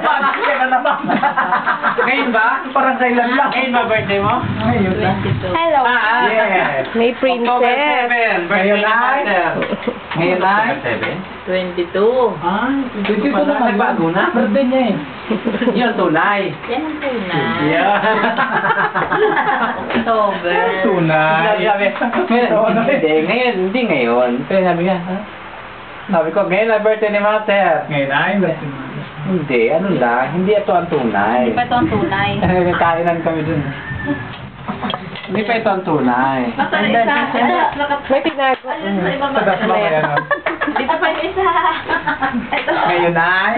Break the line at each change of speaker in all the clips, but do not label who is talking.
naman. Yan na naman.
Ngayon ba?
Parang kailan lang.
Ngayon ba birthday mo?
Ngayon lang.
Hello.
Yes.
May
October
princess.
7. Birthday
Ngayon
ni
ay?
Master.
Ngayon ay?
22.
Ay,
Dito na nagbago na?
Birthday niya eh.
Yun, tunay.
Yan ang tunay.
Yeah.
October.
Tunay.
Hindi ngayon. Kaya sabi nga, ha? Sabi ko, ngayon na birthday ni Master.
Ngayon ay, birthday mo.
Hindi, ano lang, hindi ito ang tunay.
Hindi pa ito ang tunay.
Kainan kami dun.
Hindi pa ito ang tunay.
Basta na isa. Ito,
May tinago.
alin sa ibang
Sa das mo kaya no?
Dito pa yung isa. Ito.
Ngayon ay.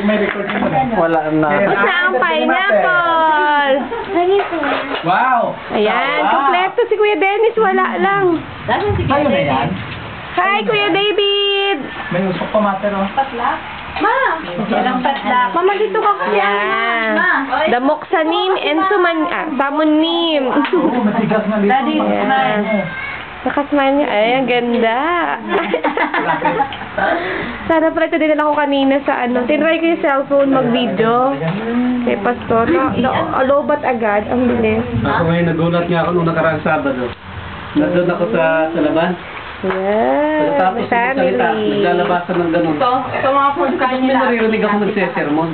May record mo na.
Wala na.
Isa ang pineapple.
Wow!
Ayan, kompleto si Kuya Dennis. Wala lang.
Dami si
Kayo na yan?
Hi, Kuya David.
May usok pa mater oh.
Patlak. Ma! Ilang patlak.
Mama, dito ka kuya. Damok sa nim and samon nim.
Oo, matigas na dito.
Daddy,
Ayan. Nakasmile niya. Ay, ang ganda. Sana pala ito din ako kanina sa ano. Tinry ko yung cellphone mag-video. Kay Pastor. Alobat agad. Ang bilis.
Ako ngayon, nagulat nga ako nung nakaraang Sabado. Nandun ako sa labas.
Yeah.
Pagkatapos ng salita,
Family.
naglalabasan ng ganun.
Ito mga food
May naririnig ako nagsesermon.